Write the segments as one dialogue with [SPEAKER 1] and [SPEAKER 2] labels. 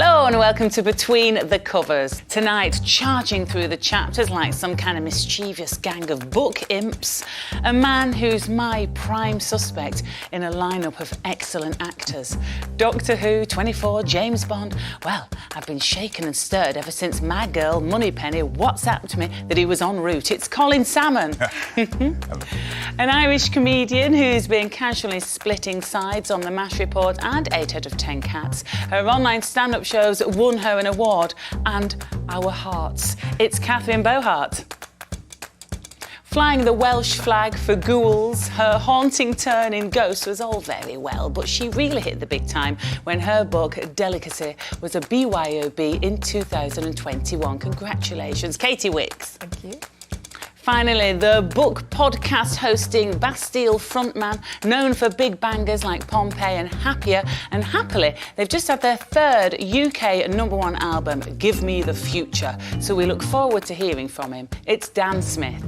[SPEAKER 1] Hello and welcome to Between the Covers. Tonight, charging through the chapters like some kind of mischievous gang of book imps, a man who's my prime suspect in a lineup of excellent actors. Doctor Who, 24, James Bond. Well, I've been shaken and stirred ever since my girl Moneypenny WhatsApped me that he was en route. It's Colin Salmon. An Irish comedian who's been casually splitting sides on the MASH report and 8 out of 10 cats. Her online stand-up shows won her an award and our hearts. It's Catherine Bohart. Flying the Welsh flag for ghouls, her haunting turn in Ghost was all very well, but she really hit the big time when her book, Delicacy, was a BYOB in 2021. Congratulations, Katie Wicks.
[SPEAKER 2] Thank you.
[SPEAKER 1] Finally, the book podcast hosting Bastille frontman, known for big bangers like Pompeii and Happier and Happily, they've just had their third UK #1 album, Give Me the Future. So we look forward to hearing from him. It's Dan Smith.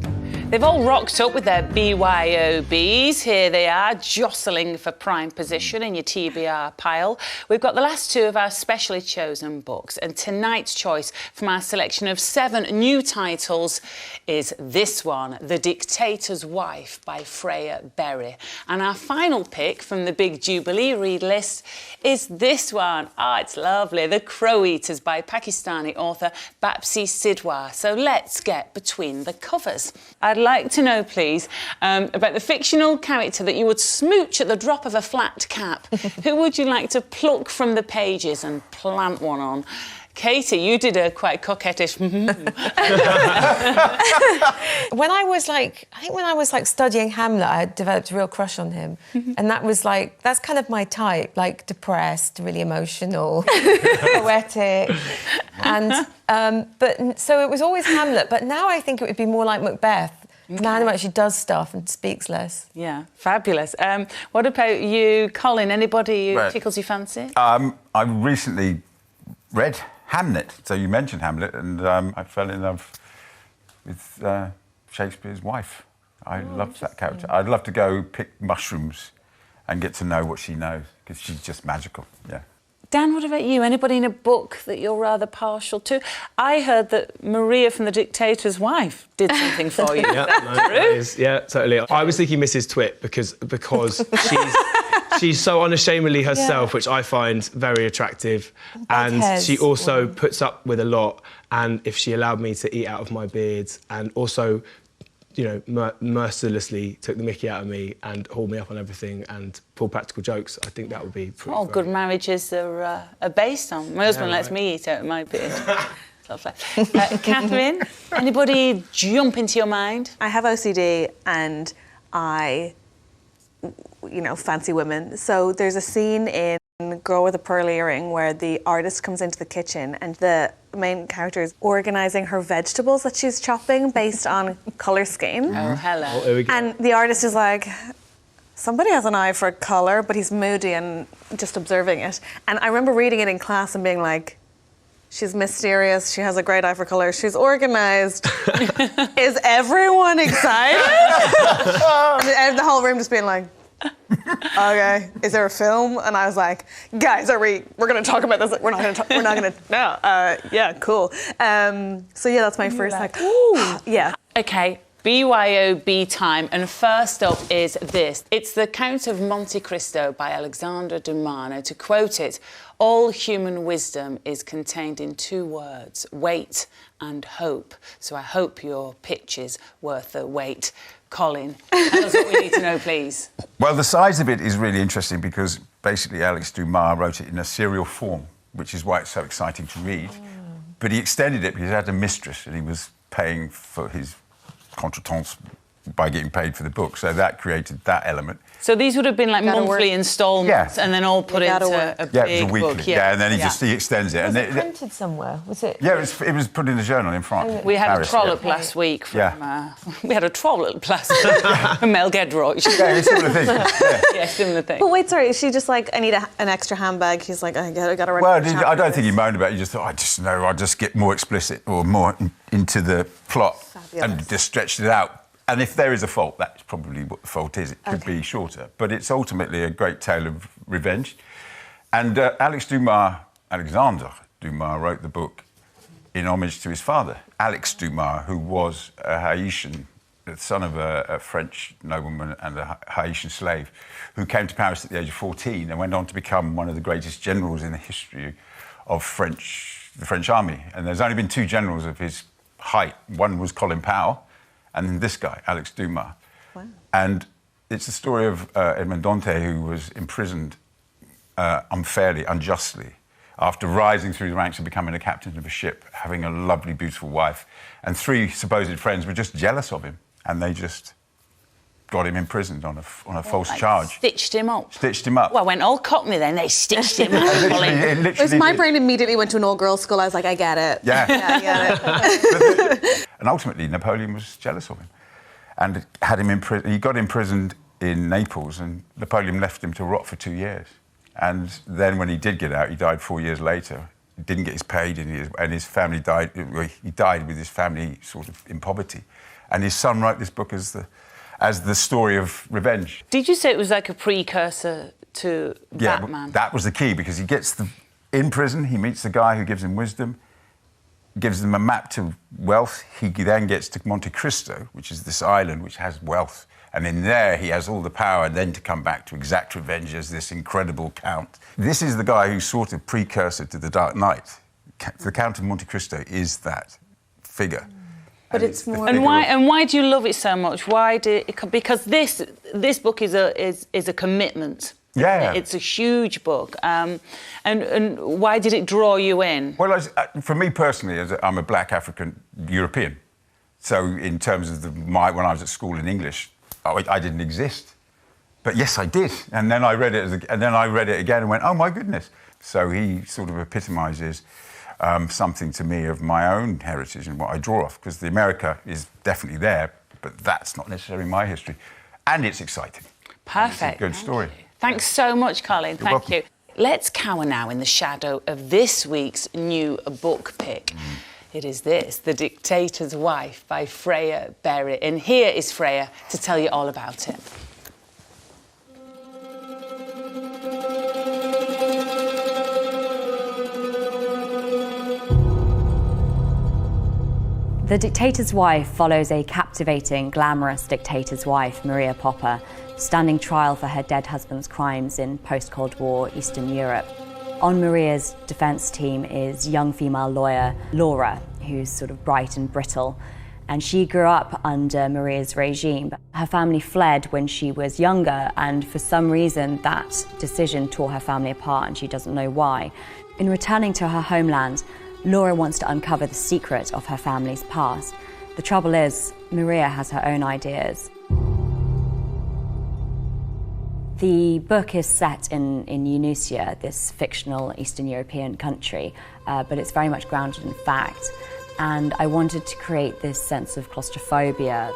[SPEAKER 1] They've all rocked up with their BYOBs. Here they are, jostling for prime position in your TBR pile. We've got the last two of our specially chosen books, and tonight's choice from our selection of 7 new titles is this one, The Dictator's Wife by Freya Berry. And our final pick from the big Jubilee read list is this one. It's lovely, The Crow Eaters by Pakistani author Bapsi Sidhwa. So let's get between the covers. I'd like to know, please, about the fictional character that you would smooch at the drop of a flat cap. Who would you like to pluck from the pages and plant one on? Katie, you did a quite coquettish.
[SPEAKER 2] When I was studying Hamlet, I had developed a real crush on him, and that's kind of my type, like depressed, really emotional, poetic, and so it was always Hamlet. But now I think it would be more like Macbeth. Okay. Man who actually does stuff and speaks less.
[SPEAKER 1] Yeah, fabulous. What about you, Colin? Anybody who tickles your fancy?
[SPEAKER 3] I recently read Hamlet, so you mentioned Hamlet, and I fell in love with Shakespeare's wife. I loved that character. I'd love to go pick mushrooms and get to know what she knows, because she's just magical, yeah.
[SPEAKER 1] Dan, what about you? Anybody in a book that you're rather partial to? I heard that Maria from The Dictator's Wife did something for you.
[SPEAKER 4] Yeah, totally. I was thinking Mrs. Twit because she's so unashamedly herself, which I find very attractive. And she also puts up with a lot. And if she allowed me to eat out of my beard and also, you know, mercilessly took the mickey out of me and hauled me up on everything and pulled practical jokes, I think that would be pretty
[SPEAKER 1] all good marriages are based on. My husband lets me eat out of my beard. Catherine, anybody jump into your mind?
[SPEAKER 5] I have OCD and I, fancy women. So there's a scene in Girl with a Pearl Earring where the artist comes into the kitchen and the main character is organising her vegetables that she's chopping based on colour scheme.
[SPEAKER 1] Oh, hello.
[SPEAKER 4] Oh, here we go.
[SPEAKER 5] And the artist is like, somebody has an eye for colour, but he's moody and just observing it. And I remember reading it in class and being like, she's mysterious, she has a great eye for colour, she's organised. Is everyone excited? and the whole room just being like, okay, is there a film? And I was like, guys, we're going to talk about this. We're not going to, no. Yeah, cool. So yeah, that's my first, ooh. Yeah.
[SPEAKER 1] Okay, BYOB time, and first up is this. It's The Count of Monte Cristo by Alexandre Dumas. To quote it, all human wisdom is contained in 2 words, wait and hope. So I hope your pitch is worth the wait. Colin, tell us what we need to know, please.
[SPEAKER 3] Well, the size of it is really interesting because basically Alex Dumas wrote it in a serial form, which is why it's so exciting to read. But he extended it because he had a mistress and he was paying for his contretemps by getting paid for the book. So that created that element.
[SPEAKER 1] So these would have been like monthly instalments and then all put into a big
[SPEAKER 3] it was a weekly.
[SPEAKER 1] book.
[SPEAKER 3] Yeah, and then he extends it.
[SPEAKER 2] Was it printed somewhere? Was it?
[SPEAKER 3] Yeah, it was put in a journal in France.
[SPEAKER 1] We had
[SPEAKER 3] Paris,
[SPEAKER 1] a trollop last week from... we had a trollop last week from Mel Gedroych.
[SPEAKER 3] Yeah, it's similar thing.
[SPEAKER 1] Yeah, similar thing.
[SPEAKER 5] But wait, sorry, is she just like, I need an extra handbag? He's like, I gotta write.
[SPEAKER 3] Well, I don't think he moaned about it. He just thought, I'll just get more explicit or more into the plot. Fabulous. And just stretched it out. And if there is a fault, that's probably what the fault is. It could be shorter. But it's ultimately a great tale of revenge. And Alex Dumas Alexandre Dumas wrote the book in homage to his father, Alex Dumas, who was a Haitian, the son of a French nobleman and a Haitian slave, who came to Paris at the age of 14 and went on to become one of the greatest generals in the history of the French army. And there's only been 2 generals of his height. One was Colin Powell, and then this guy, Alex Dumas.
[SPEAKER 5] Wow.
[SPEAKER 3] And it's the story of Edmond Dantès, who was imprisoned unfairly, unjustly, after rising through the ranks and becoming a captain of a ship, having a lovely, beautiful wife. And 3 supposed friends were just jealous of him, and they just got him imprisoned on a false charge.
[SPEAKER 1] Stitched him up.
[SPEAKER 3] Stitched him up.
[SPEAKER 1] Well, I went all Cockney then, they stitched him up.
[SPEAKER 3] Literally
[SPEAKER 5] My
[SPEAKER 3] did.
[SPEAKER 5] brain immediately went to an all-girls school. I was like, I get it.
[SPEAKER 3] Yeah.
[SPEAKER 5] I get it.
[SPEAKER 3] And ultimately, Napoleon was jealous of him and had him imprisoned. He got imprisoned in Naples, and Napoleon left him to rot for 2 years. And then when he did get out, he died 4 years later. He didn't get his paid, and his family died. He died with his family sort of in poverty. And his son wrote this book as the story of revenge.
[SPEAKER 1] Did you say it was like a precursor to Batman?
[SPEAKER 3] That was the key, because he gets in prison, he meets the guy who gives him wisdom, gives them a map to wealth. He then gets to Monte Cristo, which is this island which has wealth. And in there, he has all the power then to come back to exact revenge as this incredible count. This is the guy who's sort of precursor to the Dark Knight. The Count of Monte Cristo is that figure.
[SPEAKER 5] But it's more...
[SPEAKER 1] And why do you love it so much? Because this book is a commitment.
[SPEAKER 3] Yeah.
[SPEAKER 1] It's a huge book. And why did it draw you in?
[SPEAKER 3] Well, for me personally, I'm a black African European. So in terms of when I was at school in English, I didn't exist. But yes, I did. And then I read it again and went, oh my goodness. So he sort of epitomises something to me of my own heritage and what I draw off, because the America is definitely there, but that's not necessarily my history. And it's exciting.
[SPEAKER 1] Perfect.
[SPEAKER 3] It's a good story.
[SPEAKER 1] Thanks so much, Colin.
[SPEAKER 3] You're
[SPEAKER 1] Thank
[SPEAKER 3] welcome.
[SPEAKER 1] you. Let's cower now in the shadow of this week's new book pick. It is this, The Dictator's Wife by Freya Berry. And here is Freya to tell you all about it.
[SPEAKER 6] The Dictator's Wife follows a captivating, glamorous dictator's wife, Maria Popper, standing trial for her dead husband's crimes in post-Cold War Eastern Europe. On Maria's defence team is young female lawyer Laura, who's sort of bright and brittle, and she grew up under Maria's regime. Her family fled when she was younger, and for some reason that decision tore her family apart, and she doesn't know why. In returning to her homeland, Laura wants to uncover the secret of her family's past. The trouble is, Maria has her own ideas. The book is set in Unusia, this fictional Eastern European country, but it's very much grounded in fact. And I wanted to create this sense of claustrophobia.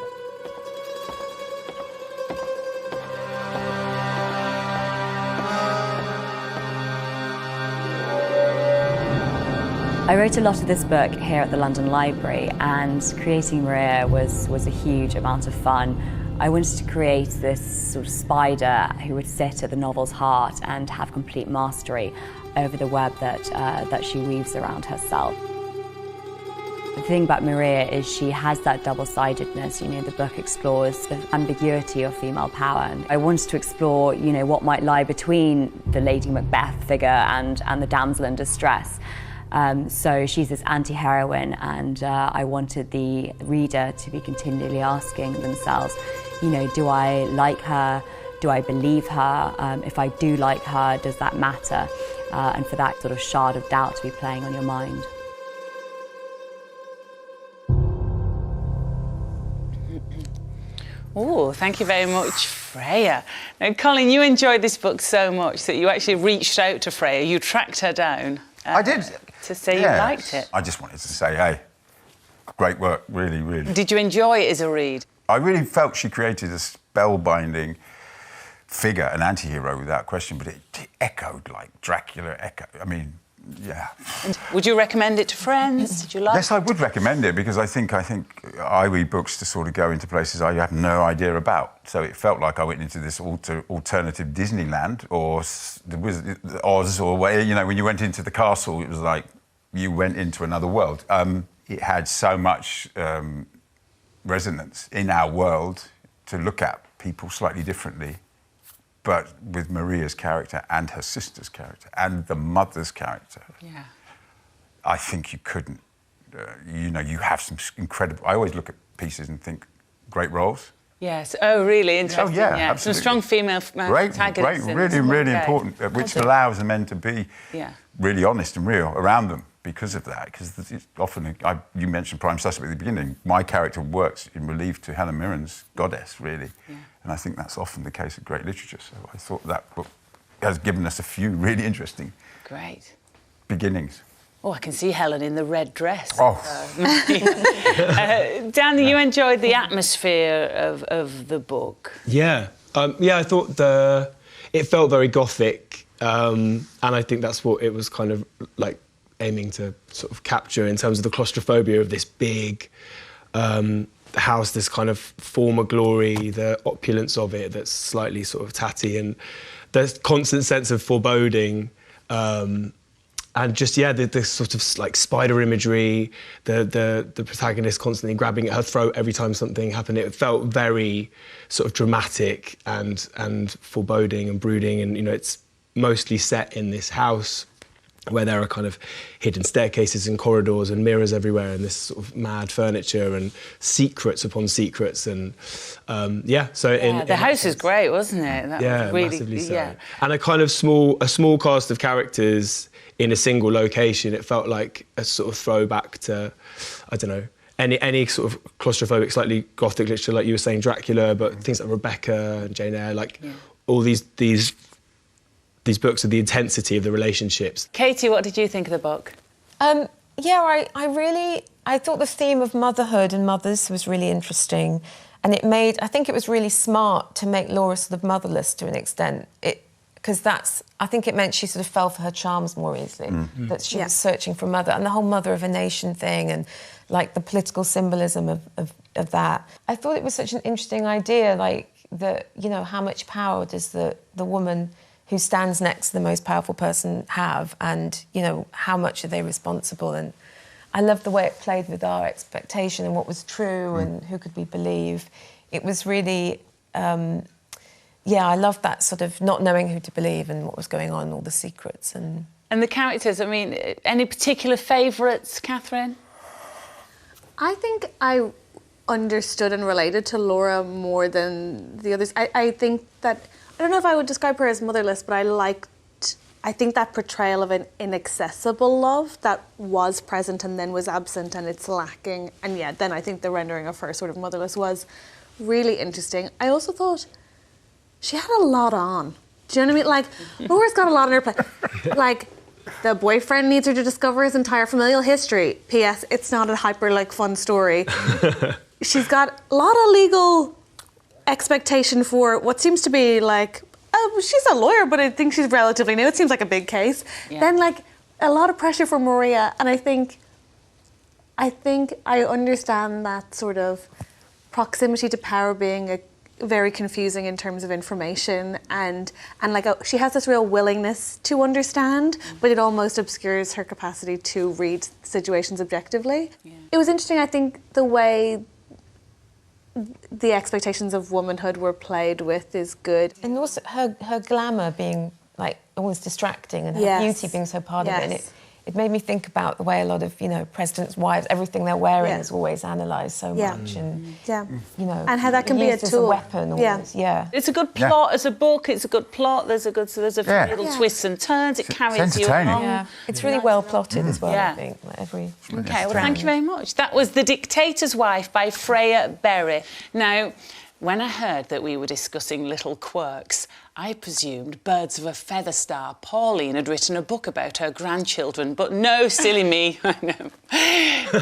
[SPEAKER 6] I wrote a lot of this book here at the London Library, and creating Maria was a huge amount of fun. I wanted to create this sort of spider who would sit at the novel's heart and have complete mastery over the web that she weaves around herself. The thing about Maria is she has that double-sidedness. You know, the book explores the ambiguity of female power, and I wanted to explore, you know, what might lie between the Lady Macbeth figure and the damsel in distress. So she's this anti-heroine, and I wanted the reader to be continually asking themselves, you know, do I like her? Do I believe her? If I do like her, does that matter? And for that sort of shard of doubt to be playing on your mind.
[SPEAKER 1] Oh, thank you very much, Freya. Now, Colin, you enjoyed this book so much that you actually reached out to Freya. You tracked her down.
[SPEAKER 3] I did.
[SPEAKER 1] To say you liked it.
[SPEAKER 3] I just wanted to say, hey, great work, really, really.
[SPEAKER 1] Did you enjoy it as a read?
[SPEAKER 3] I really felt she created a spellbinding figure, an anti-hero without question, but it echoed like Dracula echoed. I mean, yeah.
[SPEAKER 1] And would you recommend it to friends? Did you like
[SPEAKER 3] Yes, I would recommend it because I think I read books to sort of go into places I have no idea about. So it felt like I went into this alternative Disneyland or the Oz or where, you know, when you went into the castle, it was like you went into another world. It had so much resonance in our world to look at people slightly differently. But with Maria's character and her sister's character and the mother's character,
[SPEAKER 1] Yeah.
[SPEAKER 3] I think you couldn't. You know, you have some incredible. I always look at pieces and think, great roles.
[SPEAKER 1] Yes. Oh, really interesting.
[SPEAKER 3] Oh, yeah,
[SPEAKER 1] Some
[SPEAKER 3] absolutely.
[SPEAKER 1] strong female protagonists.
[SPEAKER 3] Great, really important, which allows the men to be really honest and real around them because of that. Because often, you mentioned Prime Suspect at the beginning. My character works in relief to Helen Mirren's goddess, really. Yeah. And I think that's often the case of great literature. So I thought that book has given us a few really interesting beginnings.
[SPEAKER 1] Oh, I can see Helen in the red dress.
[SPEAKER 3] Oh.
[SPEAKER 1] Dan, you enjoyed the atmosphere of the book.
[SPEAKER 4] Yeah. I thought it felt very gothic, and I think that's what it was kind of like aiming to sort of capture in terms of the claustrophobia of this big house, this kind of former glory, the opulence of it that's slightly sort of tatty, and the constant sense of foreboding, and just the sort of like spider imagery, the protagonist constantly grabbing at her throat every time something happened. It felt very sort of dramatic and foreboding and brooding, and you know, it's mostly set in this house where there are kind of hidden staircases and corridors and mirrors everywhere and this sort of mad furniture and secrets upon secrets and the
[SPEAKER 1] house is great, wasn't it? That was really,
[SPEAKER 4] massively so.
[SPEAKER 1] Yeah.
[SPEAKER 4] And a kind of small cast of characters in a single location. It felt like a sort of throwback to, I don't know, any sort of claustrophobic, slightly gothic literature, like you were saying, Dracula, but things like Rebecca and Jane Eyre, like all these books are the intensity of the relationships.
[SPEAKER 1] Katie, what did you think of the book?
[SPEAKER 2] I thought the theme of motherhood and mothers was really interesting, and I think it was really smart to make Laura sort of motherless to an extent. Because I think it meant she sort of fell for her charms more easily, that she was searching for a mother, and the whole mother of a nation thing, and like the political symbolism of that. I thought it was such an interesting idea, like that, you know, how much power does the woman who stands next to the most powerful person have, and, you know, how much are they responsible? And I loved the way it played with our expectation and what was true and who could we believe. It was really, I loved that sort of not knowing who to believe and what was going on, all the secrets. And
[SPEAKER 1] the characters, I mean, any particular favourites, Catherine?
[SPEAKER 5] I think I understood and related to Laura more than the others. I think that, I don't know if I would describe her as motherless, but I think that portrayal of an inaccessible love that was present and then was absent and it's lacking. And then I think the rendering of her sort of motherless was really interesting. I also thought she had a lot on. Do you know what I mean? Like, Laura's got a lot on her plate. Like, the boyfriend needs her to discover his entire familial history. P.S. It's not a fun story. She's got a lot of legal expectation for what seems to be like, she's a lawyer, but I think she's relatively new. It seems like a big case. Yeah. Then like a lot of pressure for Maria, and I think I understand that sort of proximity to power being very confusing in terms of information, and like she has this real willingness to understand, but it almost obscures her capacity to read situations objectively. Yeah. It was interesting, I think, the way the expectations of womanhood were played with is good.
[SPEAKER 2] And also her glamour being like always distracting, and her beauty being so part of it. And it made me think about the way a lot of, you know, presidents' wives, everything they're wearing is always analysed so much, and you know,
[SPEAKER 5] and how that can be a tool,
[SPEAKER 2] as a weapon. Always.
[SPEAKER 1] It's a good plot as a book. It's a good plot. There's a little twists and turns. It carries you along.
[SPEAKER 2] Yeah. It's really well plotted as well. I think
[SPEAKER 1] Okay, well, thank you very much. That was The Dictator's Wife by Freya Berry. Now, when I heard that we were discussing little quirks, I presumed Birds of a Feather star Pauline had written a book about her grandchildren, but no, silly me, I know.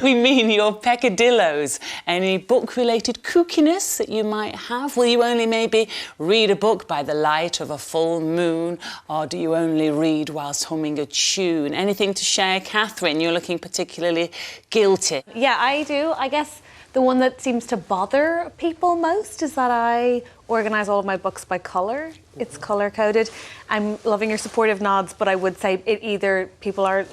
[SPEAKER 1] We mean your peccadillos. Any book-related kookiness that you might have? Will you only maybe read a book by the light of a full moon, or do you only read whilst humming a tune? Anything to share, Catherine? You're looking particularly guilty.
[SPEAKER 5] Yeah, I do. I guess the one that seems to bother people most is that I organise all of my books by colour. It's colour-coded. I'm loving your supportive nods, but I would say it either people are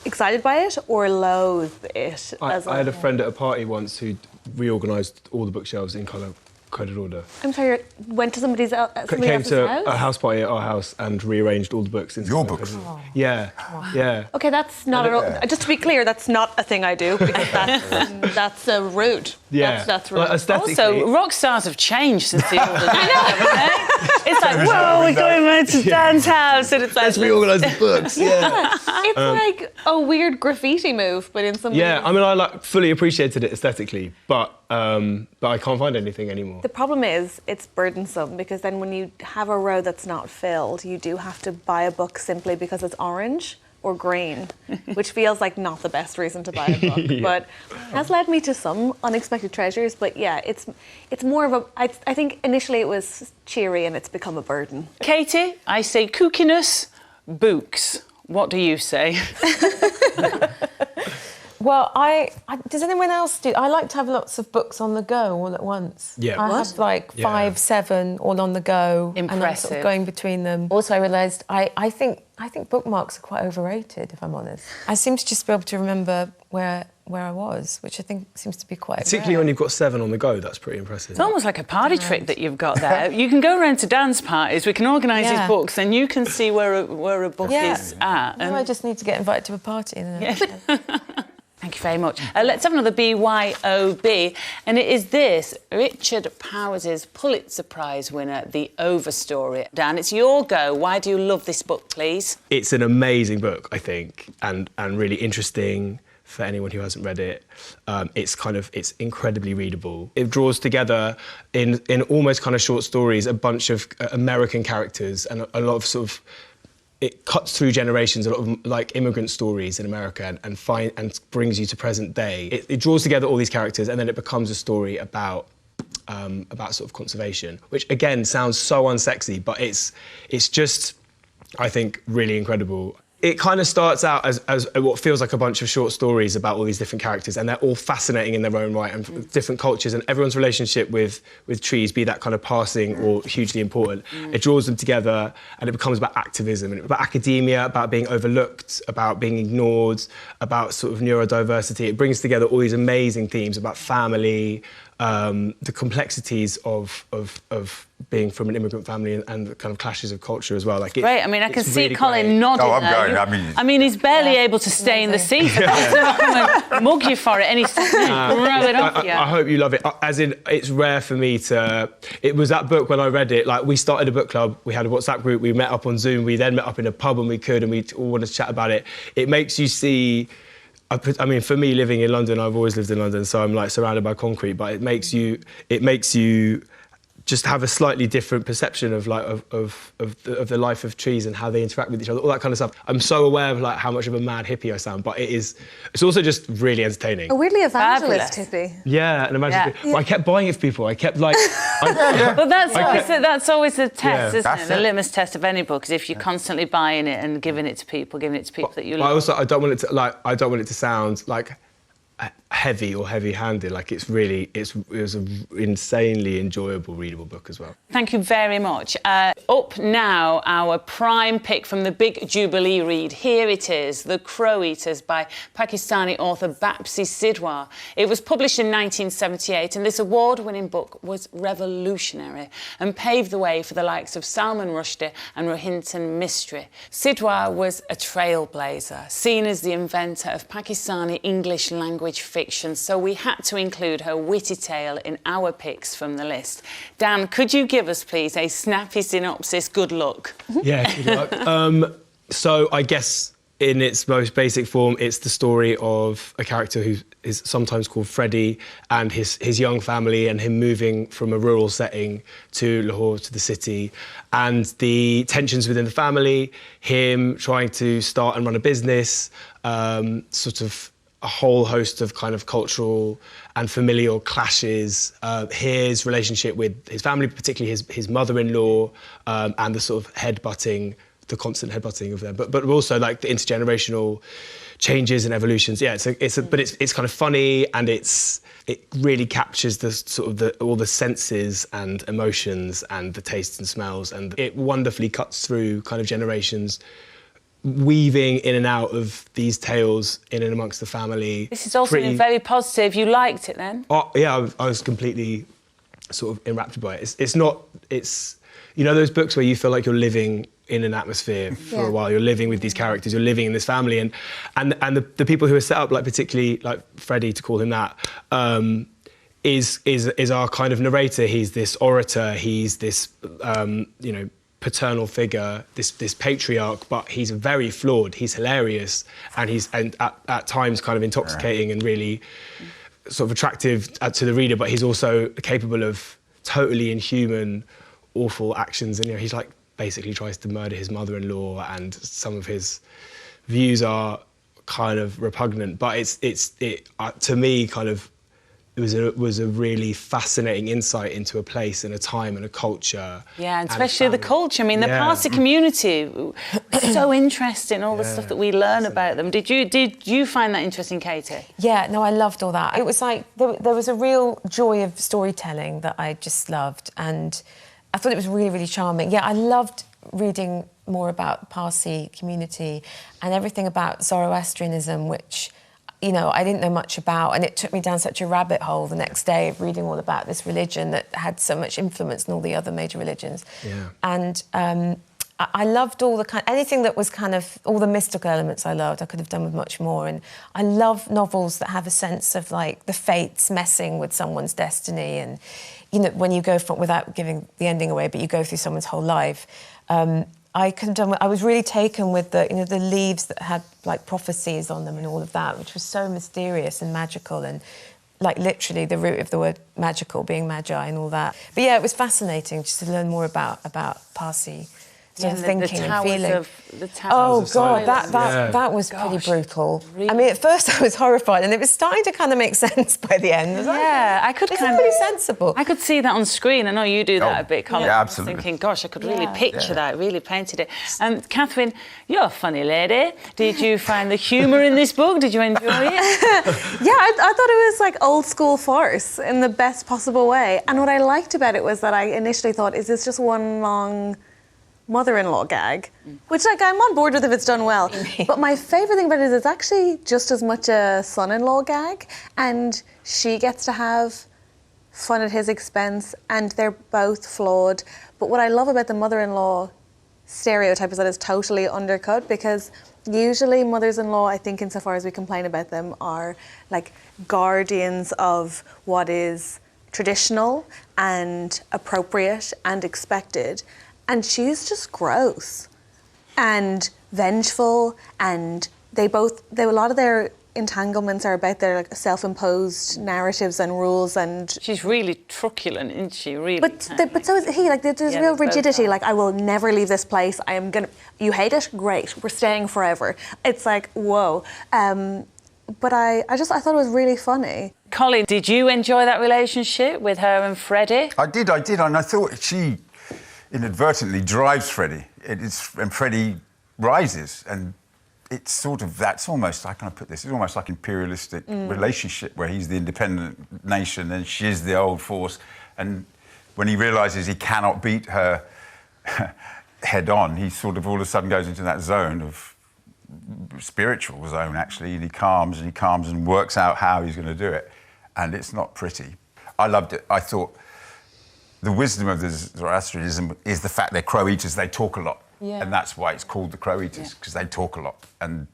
[SPEAKER 5] excited by it or loathe it.
[SPEAKER 4] I had a friend at a party once who reorganised all the bookshelves in colour-coded order.
[SPEAKER 5] I'm sorry, went to somebody
[SPEAKER 4] Came
[SPEAKER 5] else's
[SPEAKER 4] to
[SPEAKER 5] house?
[SPEAKER 4] a house party at our house and rearranged all the books.
[SPEAKER 3] Your books?
[SPEAKER 4] Oh. Yeah, yeah.
[SPEAKER 5] Okay, that's not at all. Just to be clear, that's not a thing I do because that's rude.
[SPEAKER 4] Yeah.
[SPEAKER 5] That's rude.
[SPEAKER 4] Like, aesthetically,
[SPEAKER 1] Also, rock stars have changed since the olden days, haven't they? It's like, whoa, we're going round to Dan's house, and it's like...
[SPEAKER 4] let's reorganise the books, yeah.
[SPEAKER 5] It's like a weird graffiti move, but in some
[SPEAKER 4] Yeah,
[SPEAKER 5] ways.
[SPEAKER 4] I mean, I fully appreciated it aesthetically, but I can't find anything anymore.
[SPEAKER 5] The problem is it's burdensome because then when you have a row that's not filled, you do have to buy a book simply because it's orange or green, which feels like not the best reason to buy a book,
[SPEAKER 4] Yeah.
[SPEAKER 5] but has led me to some unexpected treasures. But yeah, it's more of a. I think initially it was cheery and it's become a burden.
[SPEAKER 1] Katie, I say kookiness, books. What do you say?
[SPEAKER 2] Well, does anyone else do? I like to have lots of books on the go all at once.
[SPEAKER 4] Yeah.
[SPEAKER 2] I have like 5, 7 all on the go. And I'm sort
[SPEAKER 1] Impressive.
[SPEAKER 2] of going between them. Also, I realised I think bookmarks are quite overrated, if I'm honest. I seem to just be able to remember where I was, which I think seems to be quite
[SPEAKER 4] Particularly
[SPEAKER 2] rare.
[SPEAKER 4] when you've got 7 on the go, that's pretty impressive.
[SPEAKER 1] It's almost like a party trick that you've got there. You can go around to Dan's parties, we can organise his books, and you can see where a book is at.
[SPEAKER 2] Now I just need to get invited to a party.
[SPEAKER 1] Thank you very much. Let's have another BYOB, and it is this, Richard Powers' Pulitzer Prize winner, The Overstory. Dan, it's your go. Why do you love this book, please?
[SPEAKER 4] It's an amazing book, I think, and really interesting for anyone who hasn't read it. It's incredibly readable. It draws together in almost kind of short stories a bunch of American characters and a lot of sort of. It cuts through generations, a lot of like immigrant stories in America, and brings you to present day. It draws together all these characters, and then it becomes a story about sort of conservation, which again sounds so unsexy, but it's just, I think, really incredible. It kind of starts out as what feels like a bunch of short stories about all these different characters, and they're all fascinating in their own right, and different cultures, and everyone's relationship with trees, be that kind of passing or hugely important. It draws them together, and it becomes about activism, and about academia, about being overlooked, about being ignored, about sort of neurodiversity. It brings together all these amazing themes about family, the complexities of being from an immigrant family and the kind of clashes of culture as well.
[SPEAKER 1] Great. I mean, I can see Colin nodding.
[SPEAKER 3] Oh, I'm
[SPEAKER 1] there.
[SPEAKER 3] going.
[SPEAKER 1] I mean, he's barely able to stay in the seat. I'll come and mug you for it any second. Throw it off you.
[SPEAKER 4] I hope you love it. As in, it's rare for me to... It was that book when I read it, like, we started a book club, we had a WhatsApp group, we met up on Zoom, we then met up in a pub when we could, and we all wanted to chat about it. It makes you see... I mean, for me, living in London, I've always lived in London, so I'm like surrounded by concrete. But it makes you just have a slightly different perception of like of the life of trees and how they interact with each other, all that kind of stuff. I'm so aware of like how much of a mad hippie I sound, but it's also just really entertaining.
[SPEAKER 5] A weirdly evangelist
[SPEAKER 1] Fabulous.
[SPEAKER 5] hippie.
[SPEAKER 4] Yeah, and imagine.
[SPEAKER 1] Yeah.
[SPEAKER 4] Well, I kept buying it for people. I kept like.
[SPEAKER 1] Well, that's always the test, isn't
[SPEAKER 3] That's
[SPEAKER 1] it? The
[SPEAKER 3] it.
[SPEAKER 1] litmus test of any book is if you're constantly buying it and giving it to people that you love.
[SPEAKER 4] I don't want it to sound like heavy or heavy-handed. Like it was an insanely enjoyable, readable book as well.
[SPEAKER 1] Thank you very much. Up now, our prime pick from the big Jubilee read. Here it is, The Crow Eaters by Pakistani author Bapsi Sidhwar. It was published in 1978, and this award-winning book was revolutionary and paved the way for the likes of Salman Rushdie and Rohinton Mistry. Sidhwar was a trailblazer, seen as the inventor of Pakistani English language fiction, so we had to include her witty tale in our picks from the list. Dan, could you give us, please, a snappy synopsis? Good luck.
[SPEAKER 4] Yeah, good luck. So I guess in its most basic form, it's the story of a character who is sometimes called Freddie and his young family and him moving from a rural setting to Lahore, to the city, and the tensions within the family, him trying to start and run a business, sort of a whole host of kind of cultural and familial clashes, his relationship with his family, particularly his mother-in-law, and the sort of the constant headbutting of them, but also like the intergenerational changes and evolutions. Yeah, but it's kind of funny, and it really captures the sort of all the senses and emotions and the tastes and smells, and it wonderfully cuts through kind of generations, weaving in and out of these tales in and amongst the family.
[SPEAKER 1] This is also very positive. You liked it then?
[SPEAKER 4] Oh yeah, I was completely sort of enraptured by it. It's you know those books where you feel like you're living in an atmosphere for a while. You're living with these characters. You're living in this family, and the people who are set up, like particularly like Freddie, to call him that, is our kind of narrator. He's this orator. He's this paternal figure, this patriarch, but he's very flawed. He's hilarious, and at times kind of intoxicating and really sort of attractive to the reader. But he's also capable of totally inhuman, awful actions. And he's like basically tries to murder his mother-in-law, and some of his views are kind of repugnant. But it to me kind of it was a really fascinating insight into a place and a time and a culture.
[SPEAKER 1] Yeah, and especially the culture. I mean, the Parsi community, so interesting, all the stuff that we learn about them. Did you find that interesting, Katie?
[SPEAKER 2] Yeah, no, I loved all that. It was like, there was a real joy of storytelling that I just loved, and I thought it was really, really charming. Yeah, I loved reading more about the Parsi community and everything about Zoroastrianism, which I didn't know much about, and it took me down such a rabbit hole the next day of reading all about this religion that had so much influence in all the other major religions. Yeah. And I loved anything that was kind of, all the mystical elements I loved. I could have done with much more. And I love novels that have a sense of like the fates messing with someone's destiny, and when you go from, without giving the ending away, but you go through someone's whole life. I was really taken with the leaves that had like prophecies on them and all of that, which was so mysterious and magical, and like literally the root of the word magical being magi and all that. But yeah, it was fascinating just to learn more about Parsi sort of thinking and feeling. Oh God, that was pretty brutal. Really? I mean, at first I was horrified, and it was starting to kind of make sense by the end.
[SPEAKER 1] I could
[SPEAKER 2] kind of really sensible.
[SPEAKER 1] I could see that on screen. I know you do that a bit, Colin.
[SPEAKER 3] Yeah, absolutely.
[SPEAKER 1] I was thinking, gosh, I could really picture that. Really painted it. Catherine, you're a funny lady. Did you find the humour in this book? Did you enjoy it?
[SPEAKER 5] I thought it was like old school farce in the best possible way. And what I liked about it was that I initially thought, is this just one long mother-in-law gag, which like I'm on board with if it's done well. But my favourite thing about it is it's actually just as much a son-in-law gag, and she gets to have fun at his expense, and they're both flawed. But what I love about the mother-in-law stereotype is that it's totally undercut, because usually mothers-in-law, I think insofar as we complain about them, are like guardians of what is traditional and appropriate and expected. And she's just gross and vengeful, and a lot of their entanglements are about their like self-imposed narratives and rules, and
[SPEAKER 1] she's really truculent, isn't she? Really.
[SPEAKER 5] But so is he. Like there's real rigidity. Like, I will never leave this place. I am gonna. You hate it? Great. We're staying forever. It's like, whoa. But I thought it was really funny.
[SPEAKER 1] Colin, did you enjoy that relationship with her and Freddie?
[SPEAKER 3] I did, and I thought she inadvertently drives Freddie, and Freddie rises, and it's sort of, that's almost, how can I put this, it's almost like imperialistic relationship where he's the independent nation and she's the old force, and when he realises he cannot beat her head on, he sort of all of a sudden goes into that zone of spiritual zone, actually, and he calms and works out how he's going to do it, and it's not pretty. I loved it. I thought the wisdom of the Zoroastrianism is the fact they're crow eaters, they talk a lot. Yeah. And that's why it's called the crow eaters, because they talk a lot. And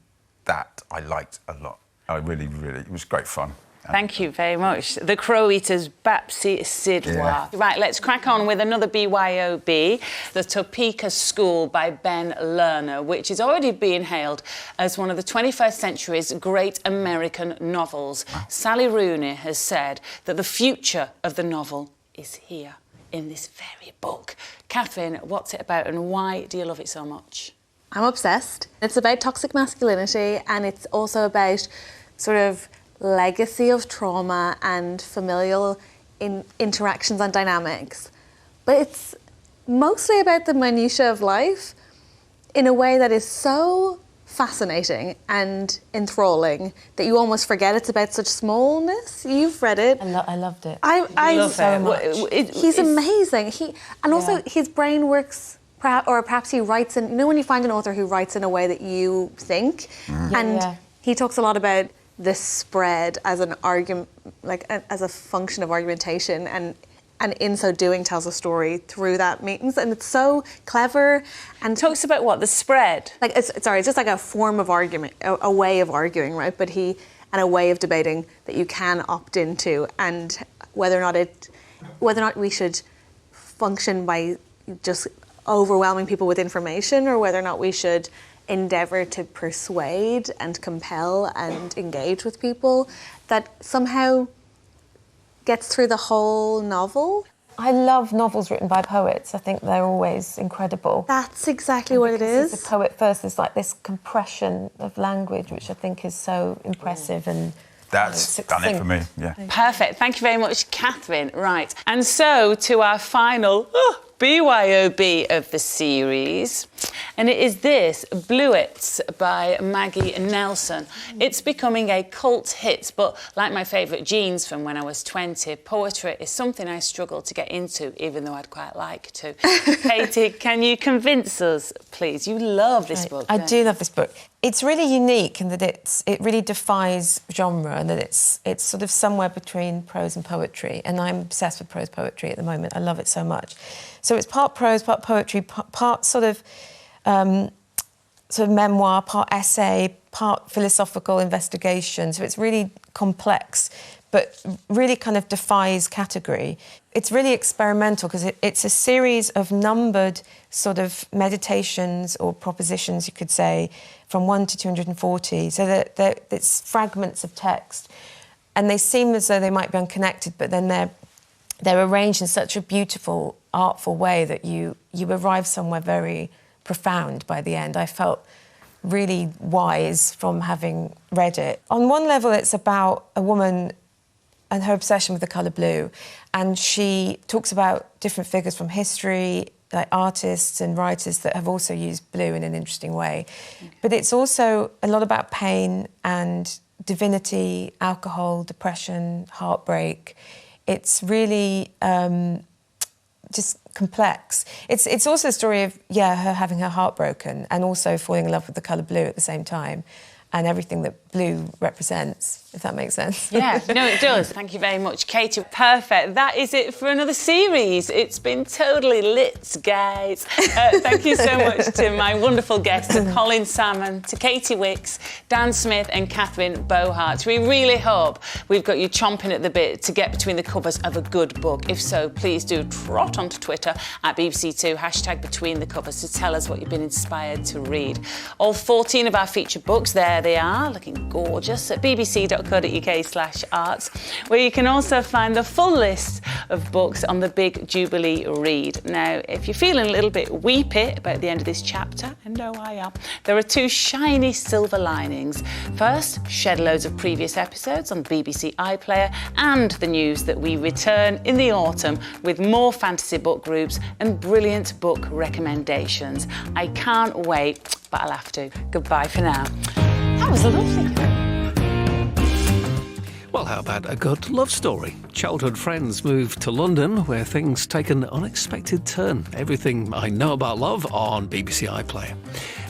[SPEAKER 3] that I liked a lot. I really, it was great fun.
[SPEAKER 1] Thank you very much. The Crow Eater's Babsi Sidwa.
[SPEAKER 3] Yeah.
[SPEAKER 1] Right, let's crack on with another BYOB, The Topeka School by Ben Lerner, which is already being hailed as one of the 21st century's great American novels. Wow. Sally Rooney has said that the future of the novel is here in this very book. Catherine, what's it about and why do you love it so much?
[SPEAKER 5] I'm obsessed. It's about toxic masculinity, and it's also about sort of legacy of trauma and familial interactions and dynamics. But it's mostly about the minutiae of life in a way that is so fascinating and enthralling that you almost forget it's about such smallness. You've read it.
[SPEAKER 2] I loved it.
[SPEAKER 5] I
[SPEAKER 1] love
[SPEAKER 2] so
[SPEAKER 1] it.
[SPEAKER 2] much.
[SPEAKER 5] He's amazing. Also his brain works, or perhaps he writes in, you know when you find an author who writes in a way that you think? He talks a lot about the spread as an argument, like as a function of argumentation, and in so doing tells a story through that means, and it's so clever. And
[SPEAKER 1] Talks about what? The spread?
[SPEAKER 5] Like it's just like a form of argument, a way of arguing, right? But and a way of debating that you can opt into, and whether or not we should function by just overwhelming people with information, or whether or not we should endeavour to persuade and compel and engage with people, that somehow gets through the whole novel.
[SPEAKER 2] I love novels written by poets. I think they're always incredible.
[SPEAKER 5] That's exactly what it is.
[SPEAKER 2] As a poet first, there's like this compression of language, which I think is so impressive and
[SPEAKER 3] That's done it for me, yeah.
[SPEAKER 1] Perfect. Thank you very much, Catherine. Right. And so to our final BYOB of the series. And it is this, Bluets by Maggie Nelson. It's becoming a cult hit, but like my favourite jeans from when I was 20, poetry is something I struggle to get into, even though I'd quite like to. Katie, can you convince us, please? You love this book.
[SPEAKER 2] I do love this book. It's really unique in that it really defies genre, and that it's sort of somewhere between prose and poetry. And I'm obsessed with prose poetry at the moment. I love it so much. So it's part prose, part poetry, part sort of memoir, part essay, part philosophical investigation. So it's really complex, but really kind of defies category. It's really experimental because it's a series of numbered sort of meditations or propositions, you could say, from 1 to 240. So that it's fragments of text, and they seem as though they might be unconnected, but then they're arranged in such a beautiful, artful way that you arrive somewhere very profound by the end. I felt really wise from having read it. On one level, it's about a woman and her obsession with the colour blue, and she talks about different figures from history, like artists and writers that have also used blue in an interesting way. Okay. But it's also a lot about pain and divinity, alcohol, depression, heartbreak. It's really just complex. It's also a story of, her having her heart broken and also falling in love with the colour blue at the same time, and everything that blue represents, if that makes sense.
[SPEAKER 1] Yeah, no, it does. Thank you very much, Katie. Perfect. That is it for another series. It's been totally lit, guys. Thank you so much to my wonderful guests, to Colin Salmon, to Katie Wicks, Dan Smith and Catherine Bohart. We really hope we've got you chomping at the bit to get between the covers of a good book. If so, please do trot onto Twitter at BBC2, #BetweenTheCovers, to tell us what you've been inspired to read. All 14 of our featured books, there they are, looking gorgeous, at bbc.co.uk/arts, where you can also find the full list of books on the Big Jubilee Read. Now, if you're feeling a little bit weepy about the end of this chapter, and no, I am, there are 2 shiny silver linings. First, shed loads of previous episodes on the BBC iPlayer, and the news that we return in the autumn with more fantasy book groups and brilliant book recommendations. I can't wait, but I'll have to. Goodbye for now. That was lovely.
[SPEAKER 7] Well, how about a good love story? Childhood friends move to London, where things take an unexpected turn. Everything I Know About Love on BBC iPlayer.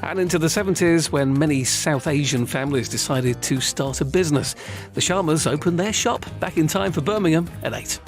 [SPEAKER 7] And into the 70s, when many South Asian families decided to start a business. The Sharmas opened their shop back in time for Birmingham at 8.